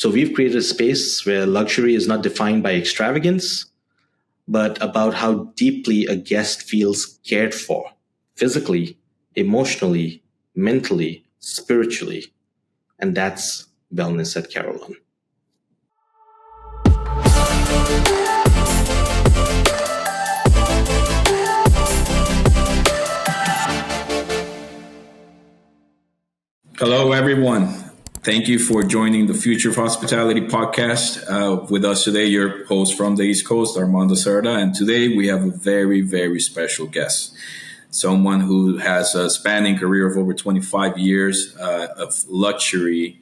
So we've created a space where luxury is not defined by extravagance, but about how deeply a guest feels cared for, physically, emotionally, mentally, spiritually. And that's wellness at Carillon. Hello, everyone. Thank you for joining the Future of Hospitality podcast. With us today, your host from the East Coast, Armando Cerda. And today we have a very, very special guest. Someone who has a spanning career of over 25 years of luxury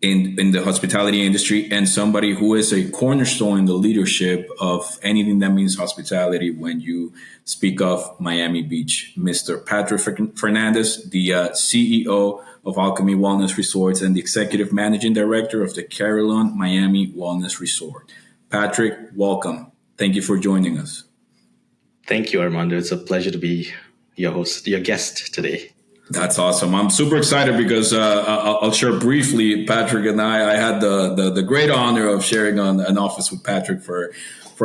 in the hospitality industry, and somebody who is a cornerstone in the leadership of anything that means hospitality when you speak of Miami Beach. Mr. Patrick Fernandes, the CEO of Alchemy Wellness Resorts and the Executive Managing Director of the Carillon Miami Wellness Resort. Patrick, welcome. Thank you for joining us. Thank you, Armando. It's a pleasure to be your guest today. That's awesome. I'm super excited because I'll share briefly. Patrick and I had the great honor of sharing an office with Patrick for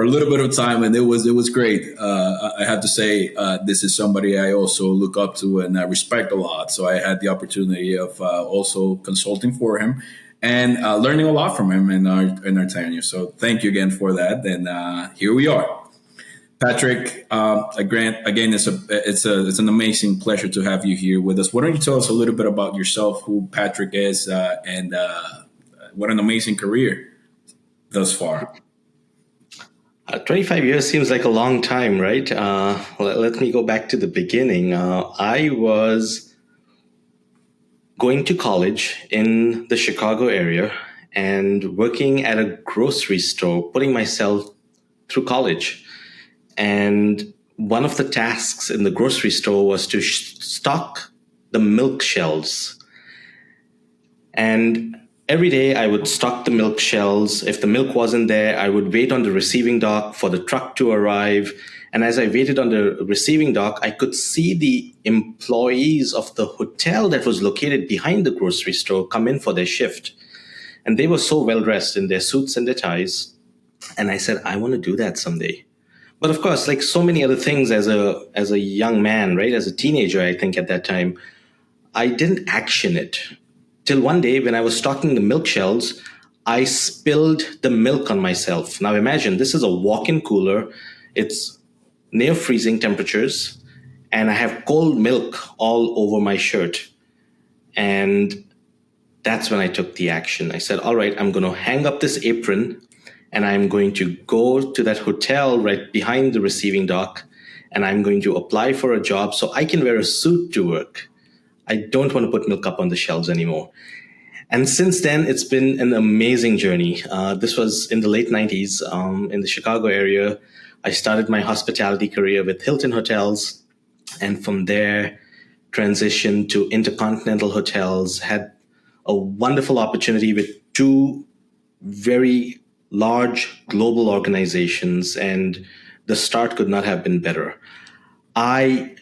a little bit of time, and it was great. I have to say, this is somebody I also look up to and I respect a lot. So I had the opportunity of also consulting for him and learning a lot from him in our tenure. So thank you again for that. And here we are. Patrick, again, it's an amazing pleasure to have you here with us. Why don't you tell us a little bit about yourself, who Patrick is, and what an amazing career thus far. 25 years seems like a long time, right? Let me go back to the beginning. I was going to college in the Chicago area and working at a grocery store, putting myself through college. And one of the tasks in the grocery store was to stock the milk shelves. And every day I would stock the milk shelves. If the milk wasn't there, I would wait on the receiving dock for the truck to arrive. And as I waited on the receiving dock, I could see the employees of the hotel that was located behind the grocery store come in for their shift. And they were so well dressed in their suits and their ties. And I said, I want to do that someday. But of course, like so many other things as a young man, right, as a teenager, I think at that time, I didn't action it. Till one day when I was stocking the milk shelves, I spilled the milk on myself. Now imagine, this is a walk-in cooler. It's near freezing temperatures, and I have cold milk all over my shirt. And that's when I took the action. I said, all right, I'm going to hang up this apron, and I'm going to go to that hotel right behind the receiving dock, and I'm going to apply for a job so I can wear a suit to work. I don't want to put milk up on the shelves anymore. And since then, it's been an amazing journey. This was in the late 90s in the Chicago area. I started my hospitality career with Hilton Hotels, and from there transitioned to Intercontinental Hotels, had a wonderful opportunity with two very large global organizations, and the start could not have been better. I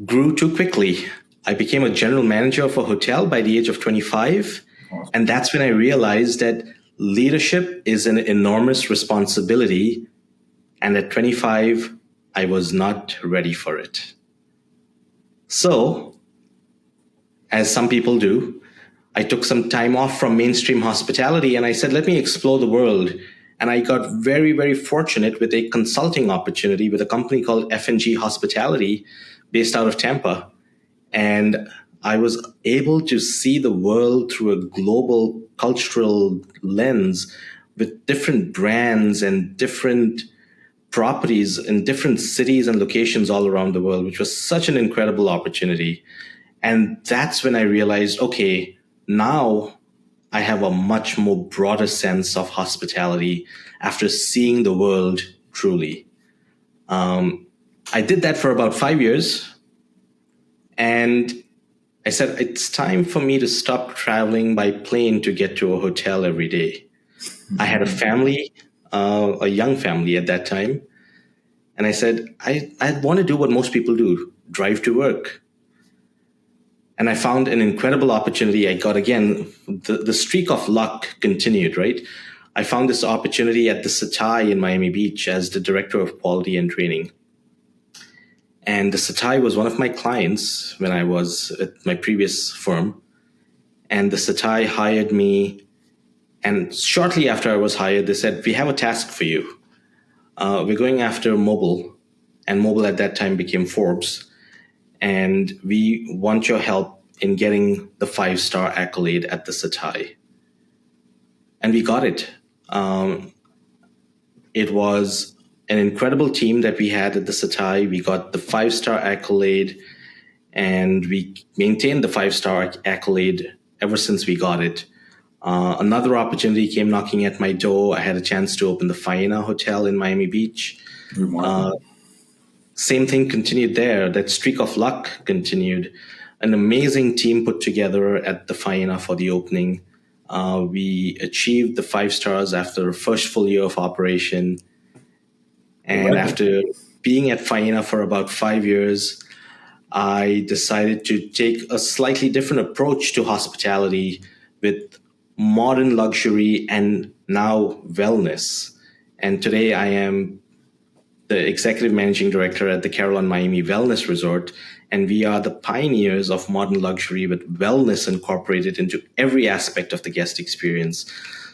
grew too quickly. I became a general manager of a hotel by the age of 25. Awesome. And that's when I realized that leadership is an enormous responsibility. And at 25, I was not ready for it. So, as some people do, I took some time off from mainstream hospitality and I said, let me explore the world. And I got very, very fortunate with a consulting opportunity with a company called F&G Hospitality based out of Tampa. And I was able to see the world through a global cultural lens with different brands and different properties in different cities and locations all around the world, which was such an incredible opportunity. And that's when I realized, okay, now I have a much more broader sense of hospitality after seeing the world truly. I did that for about 5 years. And I said, it's time for me to stop traveling by plane to get to a hotel every day. I had a family, a young family at that time. And I said, I want to do what most people do, drive to work. And I found an incredible opportunity. I got, again, the streak of luck continued, right? I found this opportunity at the Satai in Miami Beach as the director of quality and training. And the Satai was one of my clients when I was at my previous firm. And the Satai hired me. And shortly after I was hired, they said, we have a task for you. We're going after mobile. And mobile at that time became Forbes. And we want your help in getting the 5-star accolade at the Satai. And we got it. It was an incredible team that we had at the Satai. We got the 5-star accolade, and we maintained the 5-star accolade ever since we got it. Another opportunity came knocking at my door. I had a chance to open the Faena Hotel in Miami Beach. Same thing continued there. That streak of luck continued. An amazing team put together at the Faena for the opening. We achieved the 5 stars after the first full year of operation. And after being at Faena for about 5 years, I decided to take a slightly different approach to hospitality with modern luxury and now wellness. And today I am the executive managing director at the Carillon Miami Wellness Resort, and we are the pioneers of modern luxury with wellness incorporated into every aspect of the guest experience.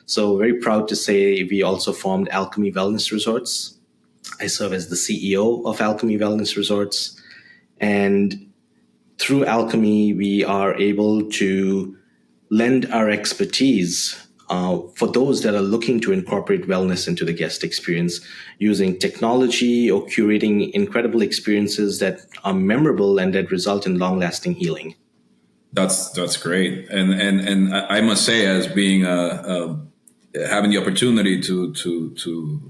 So very proud to say we also formed Alchemy Wellness Resorts. I serve as the CEO of Alchemy Wellness Resorts, and through Alchemy, we are able to lend our expertise for those that are looking to incorporate wellness into the guest experience using technology or curating incredible experiences that are memorable and that result in long-lasting healing. That's great, and I must say, as being having the opportunity to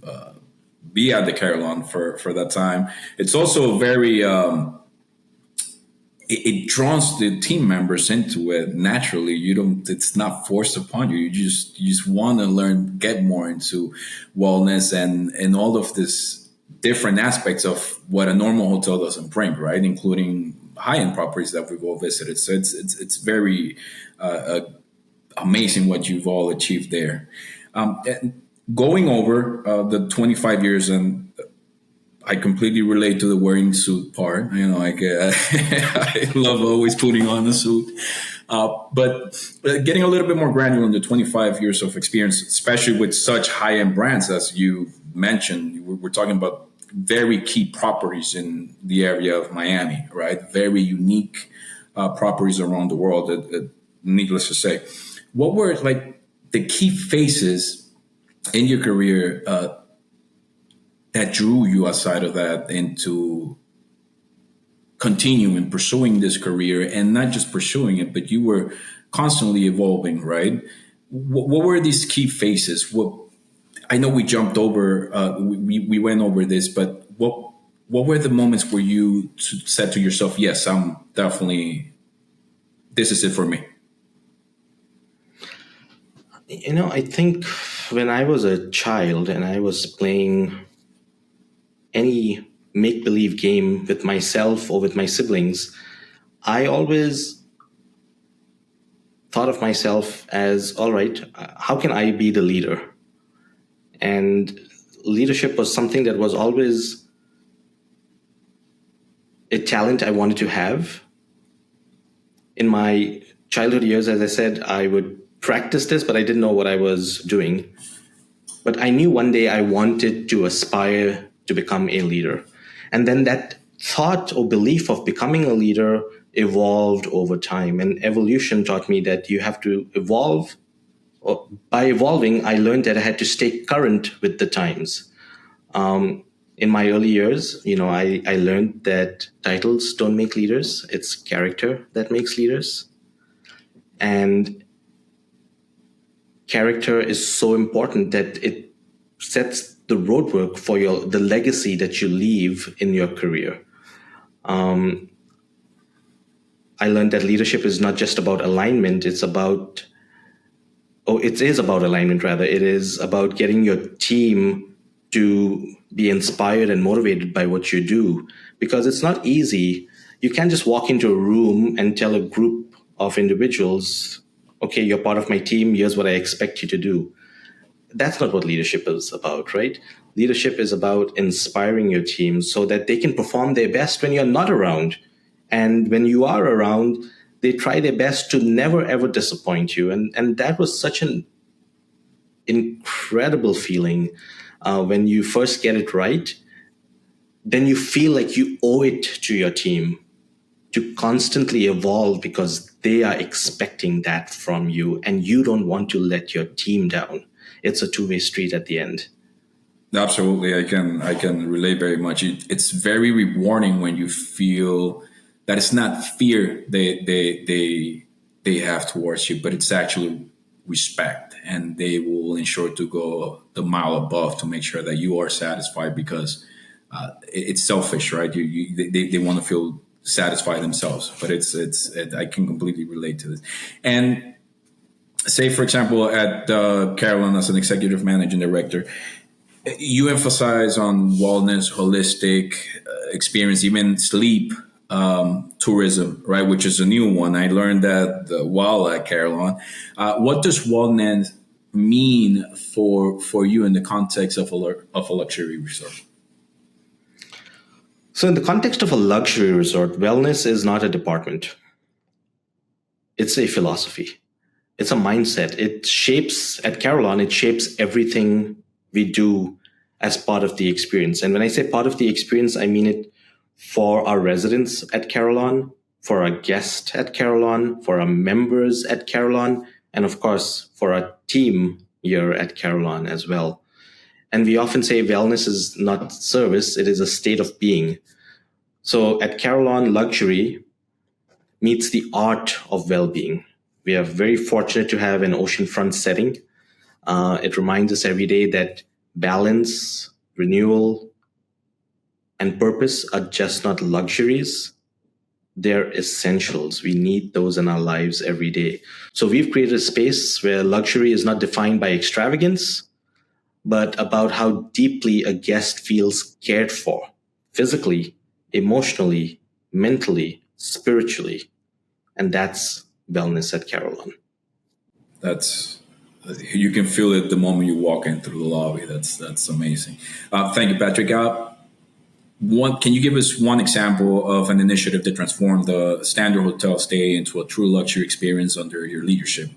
be at the Carillon for that time, it's also very. It draws the team members into it naturally. It's not forced upon you. You just want to learn, get more into wellness and all of this different aspects of what a normal hotel doesn't bring, right? Including high-end properties that we've all visited. So it's very amazing what you've all achieved there. And going over the 25 years, and I completely relate to the wearing suit part. I love always putting on a suit. But getting a little bit more granular in the 25 years of experience, especially with such high-end brands, as you mentioned, we're talking about very key properties in the area of Miami, right? Very unique properties around the world, needless to say. What were like the key phases in your career that drew you outside of that into continuing pursuing this career, and not just pursuing it, but you were constantly evolving, right? What were these key phases? I know we jumped over, we went over this, but what were the moments where you said to yourself, yes, I'm definitely, this is it for me? I think when I was a child and I was playing any make-believe game with myself or with my siblings, I always thought of myself as, all right, how can I be the leader? And leadership was something that was always a talent I wanted to have. In my childhood years, as I said, I would practice this, but I didn't know what I was doing. But I knew one day I wanted to aspire to become a leader. And then that thought or belief of becoming a leader evolved over time. And evolution taught me that you have to evolve. By evolving, I learned that I had to stay current with the times. In my early years, I learned that titles don't make leaders. It's character that makes leaders. And character is so important that it sets the roadwork for the legacy that you leave in your career. I learned that leadership is not just about alignment. It is about alignment, rather. It is about getting your team to be inspired and motivated by what you do, because it's not easy. You can't just walk into a room and tell a group of individuals, okay, you're part of my team, here's what I expect you to do. That's not what leadership is about, right? Leadership is about inspiring your team so that they can perform their best when you're not around. And when you are around, they try their best to never ever disappoint you. And that was such an incredible feeling when you first get it right. Then you feel like you owe it to your team to constantly evolve because they are expecting that from you and you don't want to let your team down. It's a two-way street at the end. Absolutely, I can relate very much. It's very rewarding when you feel that it's not fear they have towards you, but it's actually respect, and they will ensure to go the mile above to make sure that you are satisfied because it's selfish, right? They want to feel satisfied themselves, but I can completely relate to this. And say, for example, at Carillon as an executive managing director, you emphasize on wellness, holistic experience, even sleep tourism, right? Which is a new one. I learned that while at Carillon. What does wellness mean for you in the context of a luxury resort? So, in the context of a luxury resort, wellness is not a department, it's a philosophy, it's a mindset. At Carillon, it shapes everything we do as part of the experience. And when I say part of the experience, I mean it for our residents at Carillon, for our guests at Carillon, for our members at Carillon, and of course, for our team here at Carillon as well. And we often say wellness is not service, it is a state of being. So at Carillon, luxury meets the art of well-being. We are very fortunate to have an oceanfront setting. It reminds us every day that balance, renewal, and purpose are just not luxuries. They're essentials. We need those in our lives every day. So we've created a space where luxury is not defined by extravagance, but about how deeply a guest feels cared for, physically, emotionally, mentally, spiritually. And that's wellness at Carillon. That's You can feel it the moment you walk in through the lobby. That's amazing. Thank you, Patrick. Can you give us one example of an initiative that transformed the standard hotel stay into a true luxury experience under your leadership?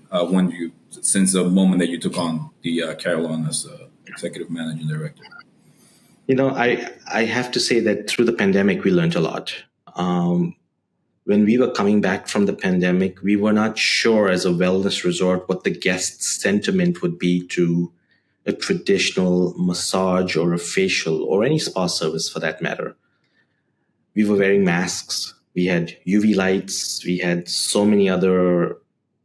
Since the moment that you took on the Carillon as executive managing director. I have to say that through the pandemic, we learned a lot. When we were coming back from the pandemic, we were not sure as a wellness resort what the guest sentiment would be to a traditional massage or a facial or any spa service for that matter. We were wearing masks. We had UV lights. We had so many other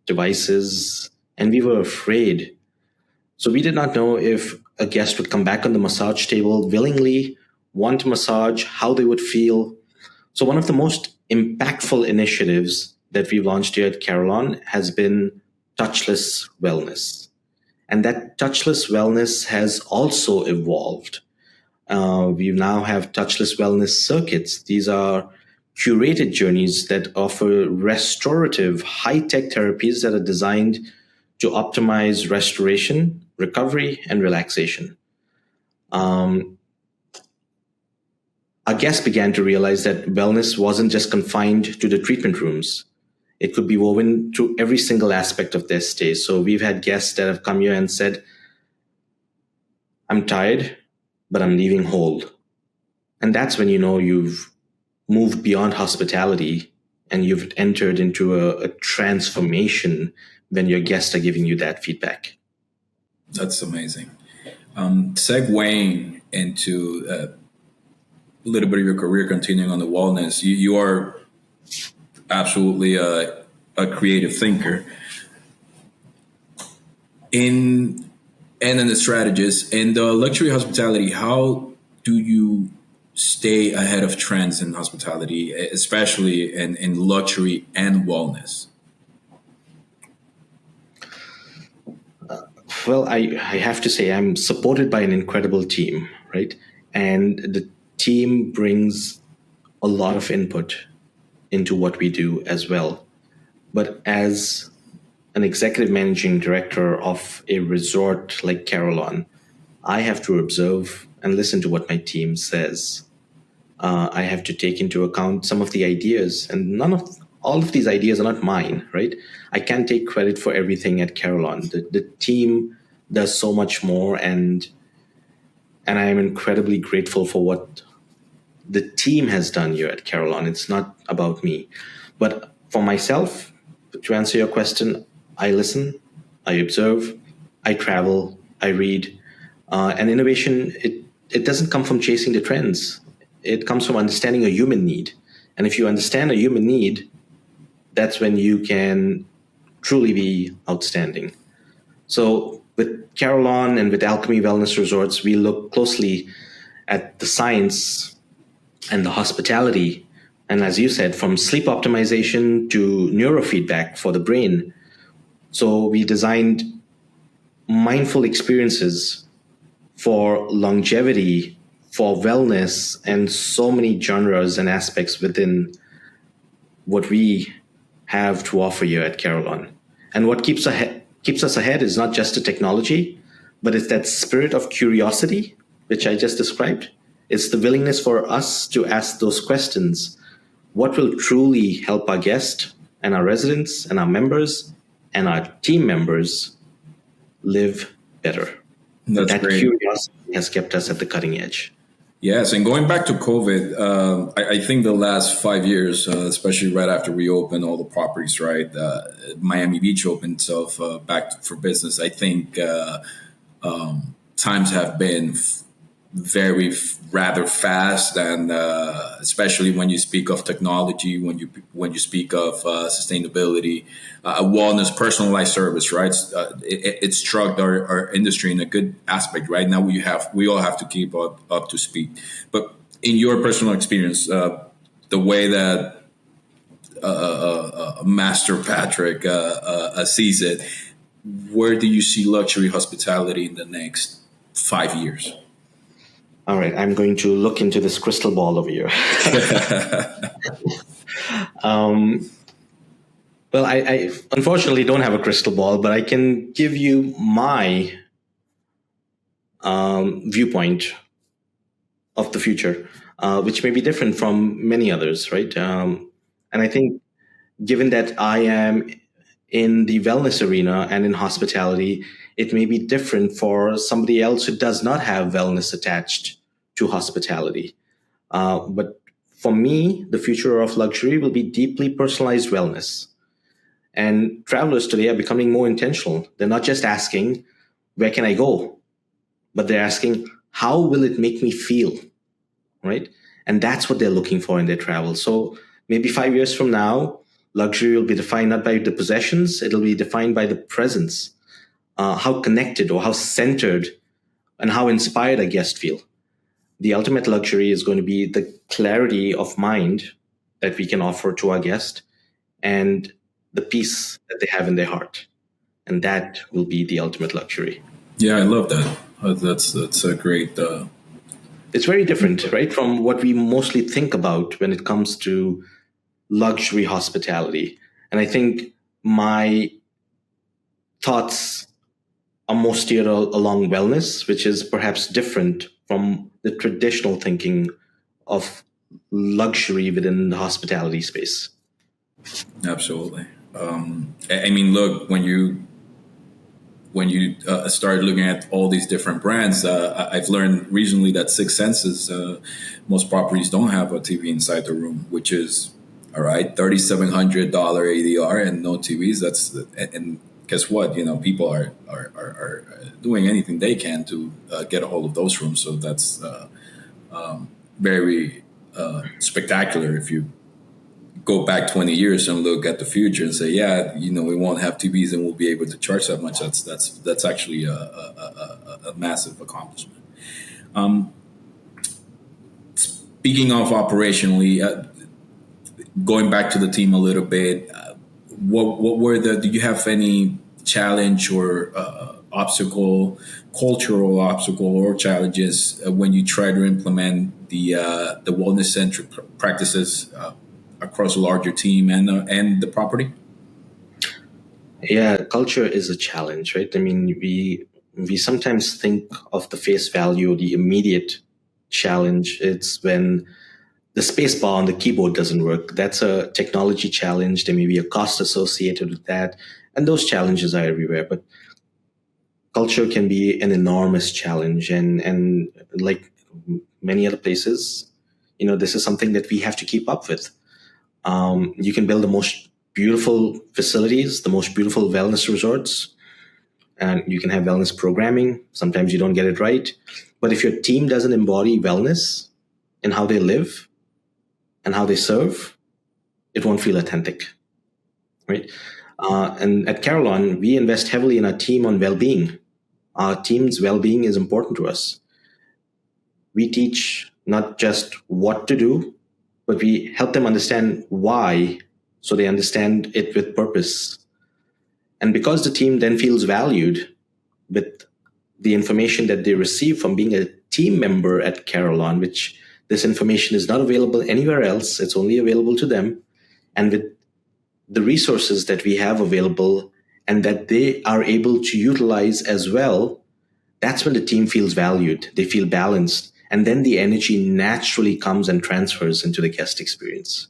devices, and we were afraid. So we did not know if a guest would come back on the massage table willingly, want a massage, how they would feel. So one of the most impactful initiatives that we've launched here at Carillon has been Touchless Wellness. And that Touchless Wellness has also evolved. We now have Touchless Wellness circuits. These are curated journeys that offer restorative, high-tech therapies that are designed to optimize restoration, recovery, and relaxation. Our guests began to realize that wellness wasn't just confined to the treatment rooms. It could be woven through every single aspect of their stay. So we've had guests that have come here and said, I'm tired, but I'm leaving whole. And that's when you know you've moved beyond hospitality and you've entered into a transformation when your guests are giving you that feedback. That's amazing. Segueing into a little bit of your career, continuing on the wellness, you are absolutely a creative thinker and a strategist. In the luxury hospitality, how do you stay ahead of trends in hospitality, especially in luxury and wellness? Well, I have to say I'm supported by an incredible team, right? And the team brings a lot of input. into what we do as well. But as an executive managing director of a resort like Carillon, I have to observe and listen to what my team says. I have to take into account some of the ideas, and none of all of these ideas are not mine, right? I can't take credit for everything at Carillon. The team does so much more, and I am incredibly grateful for what the team has done here at Carillon. It's not about me. But for myself, to answer your question, I listen, I observe, I travel, I read. And innovation, it doesn't come from chasing the trends. It comes from understanding a human need. And if you understand a human need, that's when you can truly be outstanding. So with Carillon and with Alchemy Wellness Resorts, we look closely at the science and the hospitality. And as you said, from sleep optimization to neurofeedback for the brain. So we designed mindful experiences for longevity, for wellness, and so many genres and aspects within what we have to offer here at Carillon. And what keeps us ahead is not just the technology, but it's that spirit of curiosity, which I just described. It's the willingness for us to ask those questions. What will truly help our guests and our residents and our members and our team members live better? That's That great. curiosity has kept us at the cutting edge. Yes, and going back to COVID, I think the last 5 years, especially right after we opened all the properties, right? Miami Beach opened itself back for business. I think times have been very rather fast, and especially when you speak of technology, when you speak of sustainability, wellness, personalized service, right? It struck our industry in a good aspect. Right now, we all have to keep up to speed. But in your personal experience, the way that Master Patrick sees it, where do you see luxury hospitality in the next 5 years? All right, I'm going to look into this crystal ball over here. Well, I unfortunately don't have a crystal ball, but I can give you my viewpoint of the future, which may be different from many others, right? And I think, given that I am in the wellness arena and in hospitality, it may be different for somebody else who does not have wellness attached to hospitality. But for me, the future of luxury will be deeply personalized wellness. And travelers today are becoming more intentional. They're not just asking, where can I go? But they're asking, how will it make me feel? Right? And that's what they're looking for in their travel. So maybe 5 years from now, luxury will be defined not by the possessions, it'll be defined by the presence, how connected or how centered and how inspired a guest feel. The ultimate luxury is going to be the clarity of mind that we can offer to our guest and the peace that they have in their heart. And that will be the ultimate luxury. Yeah, I love that. That's a great. It's very different, right, from what we mostly think about when it comes to luxury hospitality. And I think my thoughts are more steered along wellness, which is perhaps different from the traditional thinking of luxury within the hospitality space. Absolutely. I mean, look, when you start looking at all these different brands, I've learned recently that Six Senses, most properties don't have a TV inside the room, which is all right, $3,700 ADR and no TVs. And guess what? People are doing anything they can to get a hold of those rooms. So that's very spectacular if you go back 20 years and look at the future and say, yeah, we won't have TVs and we'll be able to charge that much. That's actually a massive accomplishment. Speaking of operationally, going back to the team a little bit, do you have any challenge or cultural obstacle or challenges when you try to implement the wellness centric practices across a larger team and the property? Yeah, culture is a challenge, right? I mean, we sometimes think of the face value, the immediate challenge. It's when the space bar on the keyboard doesn't work. That's a technology challenge. There may be a cost associated with that, and those challenges are everywhere. But culture can be an enormous challenge, and like many other places, this is something that we have to keep up with. You can build the most beautiful facilities, the most beautiful wellness resorts, and you can have wellness programming. Sometimes you don't get it right. But if your team doesn't embody wellness in how they live and how they serve, it won't feel authentic, right? And at Carillon, we invest heavily in our team on well-being. Our team's well-being is important to us. We teach not just what to do, but we help them understand why, so they understand it with purpose. And because the team then feels valued with the information that they receive from being a team member at Carillon, which this information is not available anywhere else, it's only available to them, and with the resources that we have available and that they are able to utilize as well, that's when the team feels valued, they feel balanced, and then the energy naturally comes and transfers into the guest experience.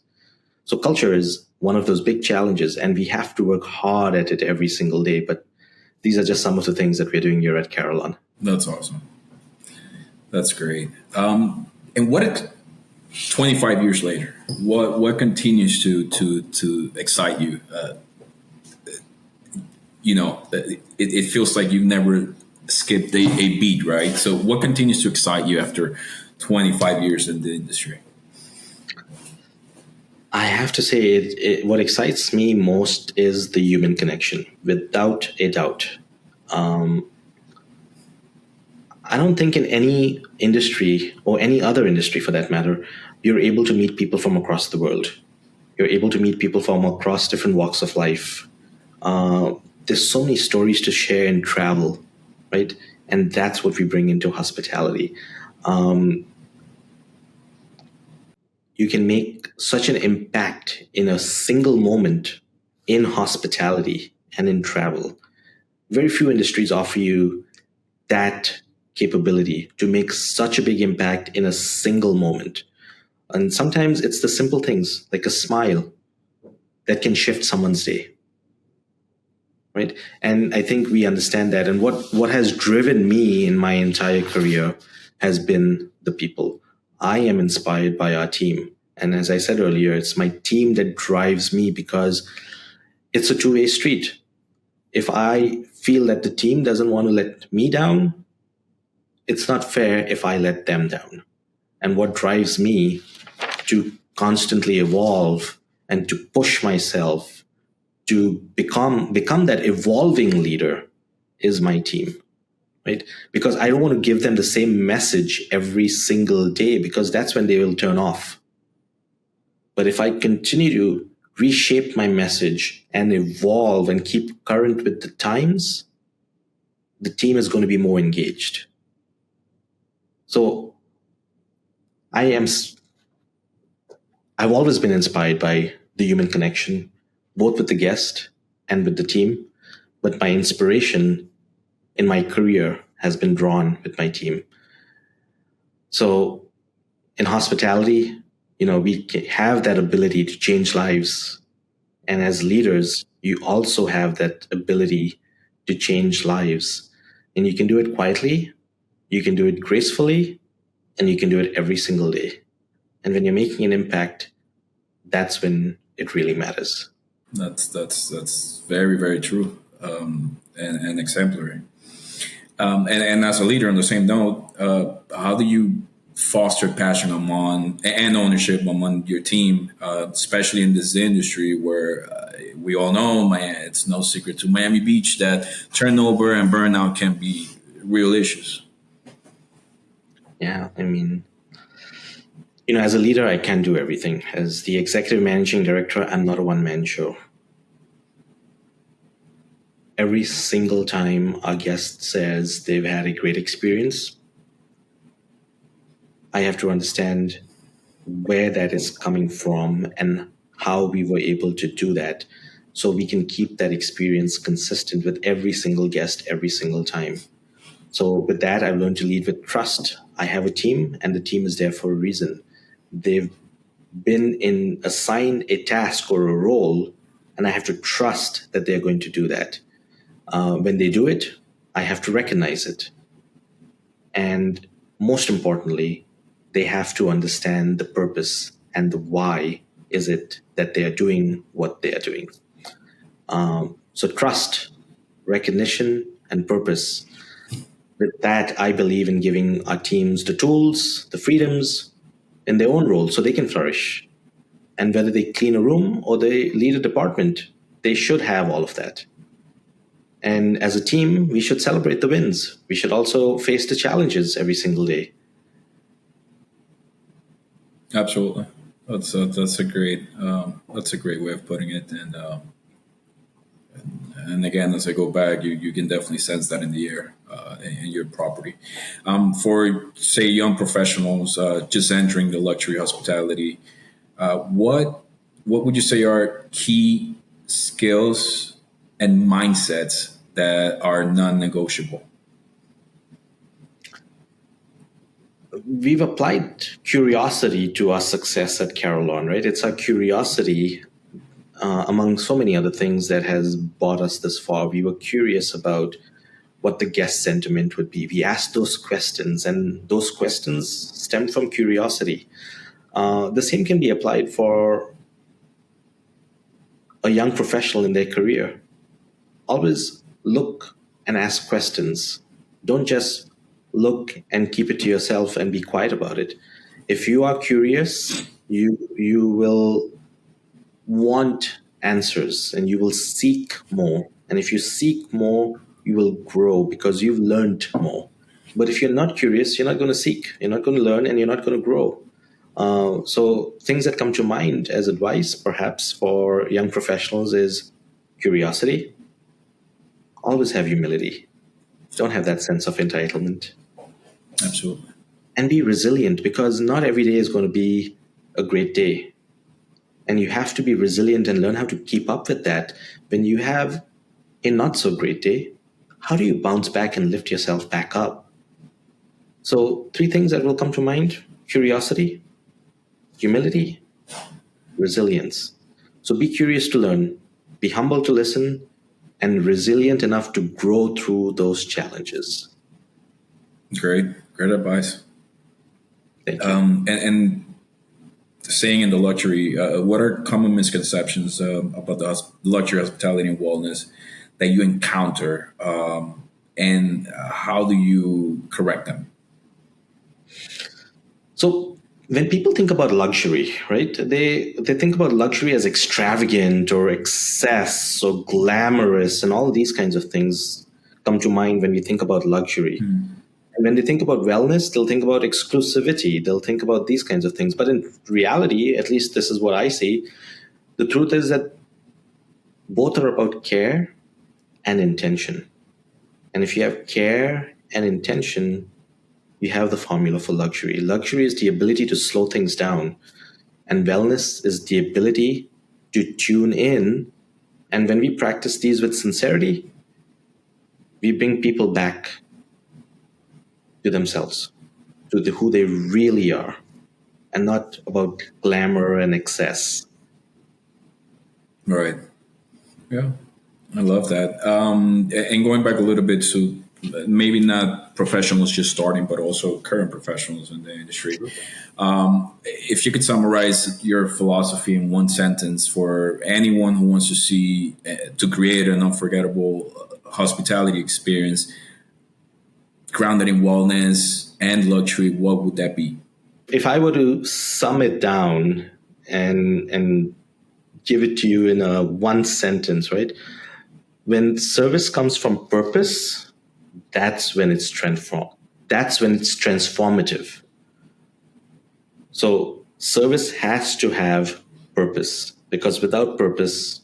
So culture is one of those big challenges, and we have to work hard at it every single day. But these are just some of the things that we're doing here at Carillon. That's awesome. That's great. And what 25 years later, what continues to excite you? It feels like you've never skipped a beat, right? So what continues to excite you after 25 years in the industry? I have to say, what excites me most is the human connection, without a doubt. Um, I don't think in any industry, or any other industry for that matter, you're able to meet people from across the world. You're able to meet people from across different walks of life. Uh, there's so many stories to share in travel, right? And that's what we bring into hospitality. Um, you can make such an impact in a single moment in hospitality and in travel. Very few industries offer you that capability to make such a big impact in a single moment. And sometimes it's the simple things like a smile that can shift someone's day, right? And I think we understand that. And what has driven me in my entire career has been the people. I am inspired by our team. And as I said earlier, it's my team that drives me, because it's a two-way street. If I feel that the team doesn't want to let me down, it's not fair if I let them down. And what drives me to constantly evolve and to push myself to become that evolving leader is my team, right? Because I don't want to give them the same message every single day, because that's when they will turn off. But if I continue to reshape my message and evolve and keep current with the times, the team is going to be more engaged. So I am I've always been inspired by the human connection, both with the guest and with the team. But my inspiration in my career has been drawn with my team. So in hospitality, we have that ability to change lives. And as leaders, you also have that ability to change lives. And you can do it quietly, you can do it gracefully, and you can do it every single day. And when you're making an impact, that's when it really matters. That's very, very true, and exemplary. And as a leader, on the same note, how do you foster passion among and ownership among your team, especially in this industry where we all know, it's no secret to Miami Beach that turnover and burnout can be real issues. Yeah, I mean, as a leader, I can't do everything. As the executive managing director, I'm not a one-man show. Every single time our guest says they've had a great experience, I have to understand where that is coming from and how we were able to do that, so we can keep that experience consistent with every single guest every single time. So with that, I've learned to lead with trust. I have a team, and the team is there for a reason. They've been assigned a task or a role, and I have to trust that they're going to do that. When they do it, I have to recognize it. And most importantly, they have to understand the purpose and the why is it that they are doing what they are doing. So trust, recognition, and purpose. With that, I believe in giving our teams the tools, the freedoms in their own role so they can flourish. And whether they clean a room or they lead a department, they should have all of that. And as a team, we should celebrate the wins. We should also face the challenges every single day. Absolutely. That's a great way of putting it. And again, as I go back, you can definitely sense that in the air, in your property. For say young professionals just entering the luxury hospitality, what would you say are key skills and mindsets that are non-negotiable? We've applied curiosity to our success at Carillon, right? It's our curiosity, among so many other things, that has brought us this far. We were curious about what the guest sentiment would be. We asked those questions, and those questions stem from curiosity. The same can be applied for a young professional in their career. Always look and ask questions. Don't just look and keep it to yourself and be quiet about it. If you are curious, you will want answers and you will seek more. And if you seek more, you will grow because you've learned more. But if you're not curious, you're not going to seek, you're not going to learn, and you're not going to grow. So things that come to mind as advice, perhaps for young professionals, is curiosity. Always have humility. Don't have that sense of entitlement. Absolutely. And be resilient, because not every day is going to be a great day. And you have to be resilient and learn how to keep up with that. When you have a not so great day, how do you bounce back and lift yourself back up? So 3 things that will come to mind: curiosity, humility, resilience. So be curious to learn, be humble to listen, and resilient enough to grow through those challenges. Great advice. Thank you. And staying in the luxury, what are common misconceptions about the luxury hospitality and wellness that you encounter, and how do you correct them? So when people think about luxury, right, they think about luxury as extravagant or excess or glamorous, and all these kinds of things come to mind when we think about luxury. And when they think about wellness, they'll think about exclusivity. They'll think about these kinds of things. But in reality, at least this is what I see, the truth is that both are about care and intention. And if you have care and intention, you have the formula for luxury. Luxury is the ability to slow things down, and wellness is the ability to tune in. And when we practice these with sincerity, we bring people back to themselves, to who they really are, and not about glamour and excess. Right. Yeah, I love that. And going back a little bit to maybe not professionals just starting, but also current professionals in the industry. If you could summarize your philosophy in one sentence for anyone who wants to see, to create an unforgettable hospitality experience grounded in wellness and luxury, what would that be? If I were to sum it down and give it to you in a one sentence, right? When service comes from purpose, that's when it's transformed. That's when it's transformative. So service has to have purpose, because without purpose,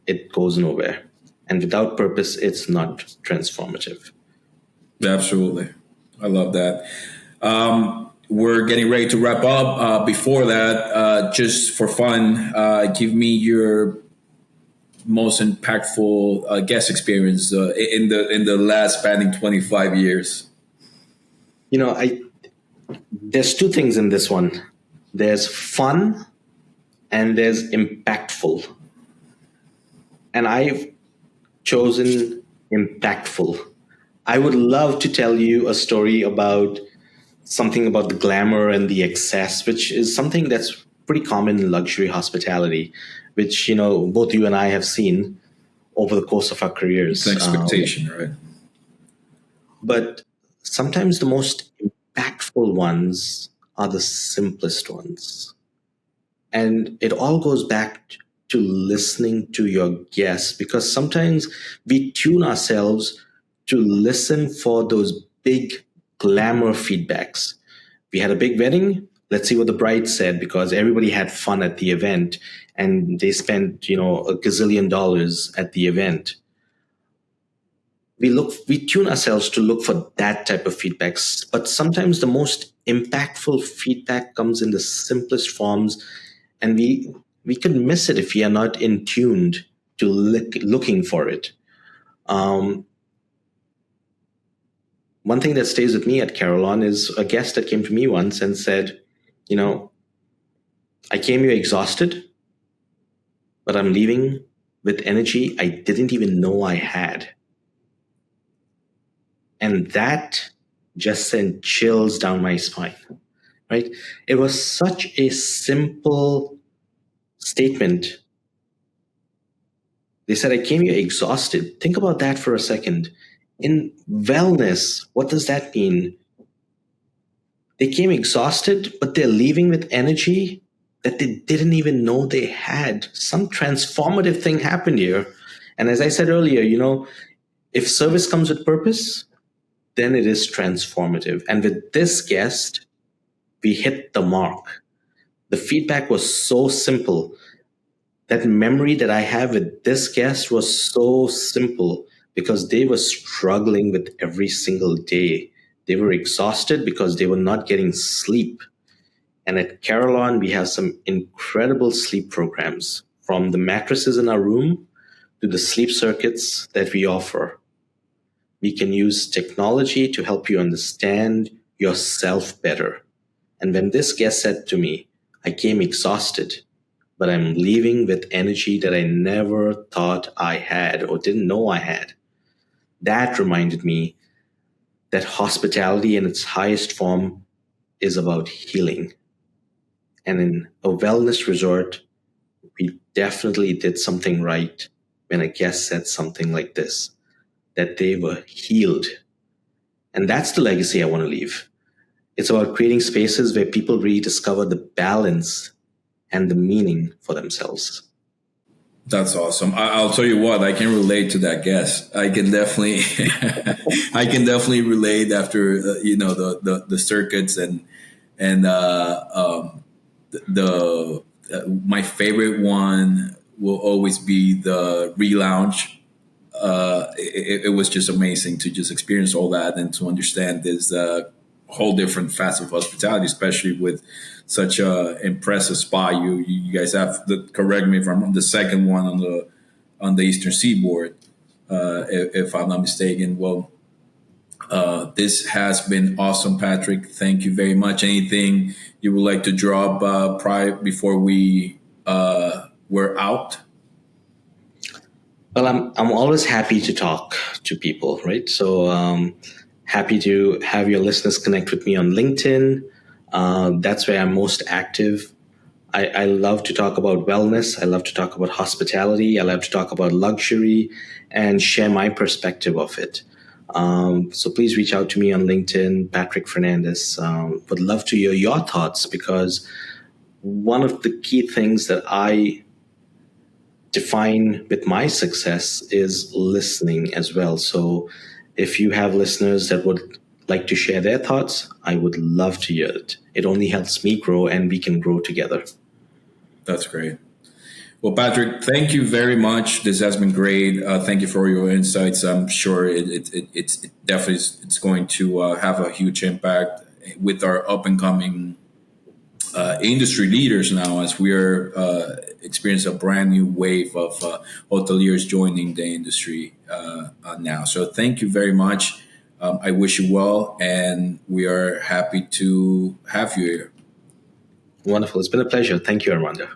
it goes nowhere. And without purpose, it's not transformative. Absolutely. I love that. we're getting ready to wrap up. Before that, just for fun, give me your most impactful guest experience in the last spanning 25 years. I there's two things in this one. There's fun and there's impactful. And I've chosen impactful. I would love to tell you a story about something about the glamour and the excess, which is something that's pretty common in luxury hospitality, which, both you and I have seen over the course of our It's careers. an expectation, right? But sometimes the most impactful ones are the simplest ones. And it all goes back to listening to your guests, because sometimes we tune ourselves to listen for those big glamour feedbacks. We had a big wedding. Let's see what the bride said, because everybody had fun at the event and they spent, a gazillion dollars at the event. We tune ourselves to look for that type of feedbacks, but sometimes the most impactful feedback comes in the simplest forms, and we can miss it if we are not in tuned to looking for it. Um, One thing that stays with me at Carillon is a guest that came to me once and said, I came here exhausted, but I'm leaving with energy I didn't even know I had. And that just sent chills down my spine, right? It was such a simple statement. They said, I came here exhausted. Think about that for a second. In wellness, what does that mean? They came exhausted, but they're leaving with energy that they didn't even know they had. Some transformative thing happened here. And as I said earlier, if service comes with purpose, then it is transformative. And with this guest, we hit the mark. The feedback was so simple. That memory that I have with this guest was so simple because they were struggling with every single day. They were exhausted because they were not getting sleep. And at Carillon, we have some incredible sleep programs, from the mattresses in our room to the sleep circuits that we offer. We can use technology to help you understand yourself better. And when this guest said to me, I came exhausted, but I'm leaving with energy that I never thought I had or didn't know I had, that reminded me that hospitality in its highest form is about healing. And in a wellness resort, we definitely did something right when a guest said something like this, that they were healed. And that's the legacy I want to leave. It's about creating spaces where people rediscover the balance and the meaning for themselves. That's awesome. I'll tell you what, I can relate to that guess. I can definitely, I can definitely relate after the circuits and the my favorite one will always be the relaunch. It was just amazing to just experience all that and to understand this whole different facet of hospitality, especially with such a impressive spa. You guys have correct me if I'm wrong, the second one on the Eastern Seaboard, if I'm not mistaken. Well, this has been awesome, Patrick. Thank you very much. Anything you would like to drop prior before we're out? Well, I'm always happy to talk to people, right? So happy to have your listeners connect with me on LinkedIn. That's where I'm most active. I love to talk about wellness. I love to talk about hospitality. I love to talk about luxury and share my perspective of it. So please reach out to me on LinkedIn, Patrick Fernandes. Would love to hear your thoughts, because one of the key things that I define with my success is listening as well. So if you have listeners that would like to share their thoughts, I would love to hear it. It only helps me grow, and we can grow together. That's great. Well, Patrick, thank you very much. This has been great. Thank you for your insights. I'm sure it's definitely it's going to have a huge impact with our up and coming industry leaders now, as we are experiencing a brand new wave of hoteliers joining the industry now. So thank you very much. I wish you well, and we are happy to have you here. Wonderful. It's been a pleasure. Thank you, Armando.